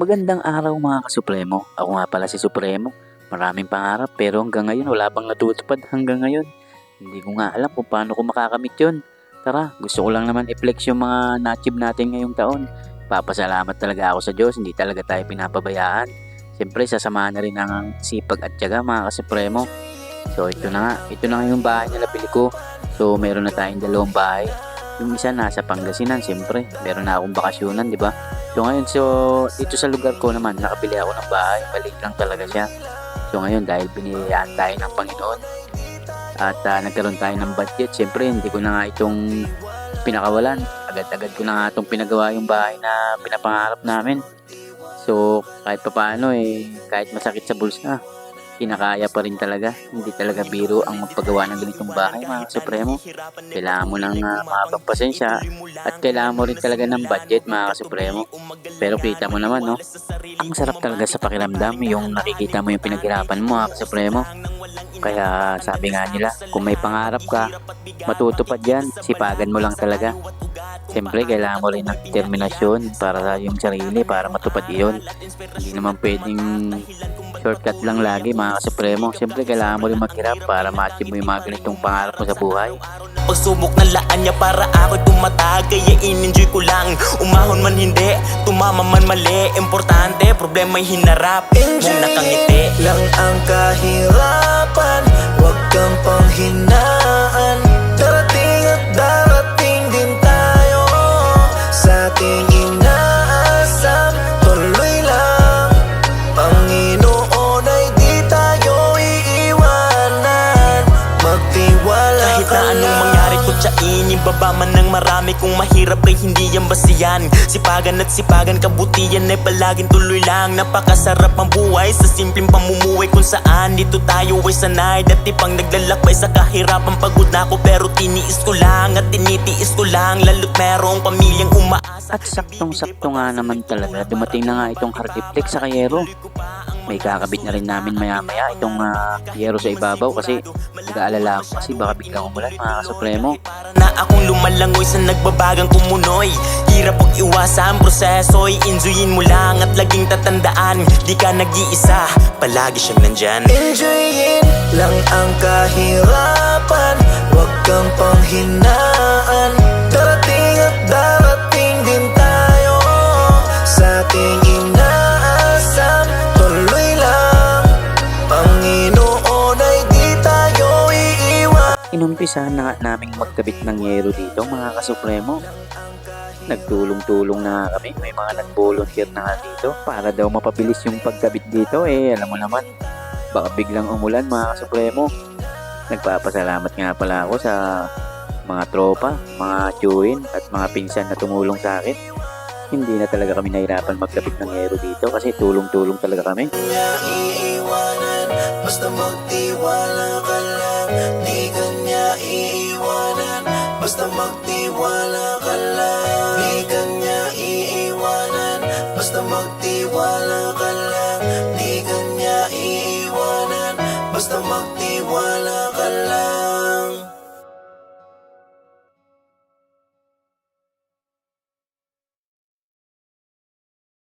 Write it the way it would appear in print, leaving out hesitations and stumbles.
Magandang araw mga kasupremo. Ako nga pala si Supremo. Maraming pangarap pero hanggang ngayon wala pang natutupad hanggang ngayon. Hindi ko nga alam kung paano ko makakamit yun. Tara, gusto ko lang naman i-flex yung mga na-achieve natin ngayong taon. Papasalamat talaga ako sa Diyos, hindi talaga tayo pinapabayaan. Siyempre, sasamahan na rin ang sipag at tiyaga mga kasupremo. So ito na nga yung bahay na nabili ko. So meron na tayong dalawang bahay. Yung isa nasa Pangasinan, siyempre. Meron na akong bakasyonan, di ba? So ngayon, dito sa lugar ko naman, nakabili ako ng bahay. Balik lang talaga siya. So ngayon, dahil biniyayaan tayo ng Panginoon at nagkaroon tayo ng budget, siyempre, hindi ko na nga itong pinakawalan. Agad-agad ko na nga itong pinagawa yung bahay na pinapangarap namin. So kahit papaano, kahit masakit sa bulsa, kinakaya pa rin talaga. Hindi talaga biro ang magpagawa ng ganitong bahay mga Supremo. Kailangan mo ng mahabang pasensya at kailangan mo rin talaga ng budget mga Supremo. Pero kita mo naman, no? Ang sarap talaga sa pakiramdam yung nakikita mo yung pinaghirapan mo mga Supremo. Kaya sabi nga nila, kung may pangarap ka, matutupad yan, sipagan mo lang talaga. Siyempre, kailangan mo rin ng determinasyon para sa iyong sarili para matupad iyon. Hindi naman pwedeng shortcut lang lagi mga kasupremo. Siyempre, kailangan mo rin maghirap para ma-achieve mo yung mga ganitong pangarap mo sa buhay. Pagsubok ng laan niya para ako tumatag, kaya in-enjoy ko lang. Umahon man hindi, tumama man mali. Importante, problema'y hinarap mong nakangiti. Lang ang kahirapan, huwag kang panghinaan. Darating at darating din tayo sa ating inaasam. Tuloy lang, Panginoon ay di tayo iiwanan. Magtiwala Kahit ka na anong lang. mangyari ko tiyain, ibaba man ng marami. Kung mahirap ay hindi yan basihan. Sipagan at sipagan, kabutihan ay palaging tuloy lang. Napakasarap ang buhay sa simpleng pamumuhay kung saan dito tayo ay sanay. Dati pang naglalakbay sa kahirapan, pagod na ako pero tiniis ko lang at tinitiis ko lang. Lalo't merong pamilyang umaasa. At saktong-sakto nga naman talaga, dumating na nga itong Hardiplex sa Kayero. May kakabit na rin namin maya-maya itong yero sa ibabaw kasi nag-aalala ako kasi baka biglang umulan mga kasupremo. Na akong lumalangoy sa nagbabagang kumunoy. Hirap pag iwasan proseso, i-enjoyin mo lang at laging tatandaan, di ka nag-iisa, palagi siyang nandyan. Enjoyin lang ang kahirapan, huwag kang panghinaan. Darating at darating din tayo sa ating inaasam. Tuloy lang, Panginoon ay di tayo iiwan. Inumpisahan na nga naming magkabit ng yero dito mga kasupremo. Nagtulong-tulong na kami, may mga nag-volunteer na nga dito para daw mapabilis yung pagkabit dito. Alam mo naman, baka biglang umulan mga kasupremo. Nagpapasalamat nga pala ako sa mga tropa, mga tiyuhin at mga pinsan na tumulong sa akin. Hindi na talaga kami nahirapan magkabit ng yero dito kasi tulong-tulong talaga kami. Niya iiwanan, basta magtiwala ka lang. Di ka niya iiwanan, basta magtiwala ka lang. Di ka niya iiwanan, basta magtiwala ka lang. Di ka niya iiwanan, basta magtiwala ka lang.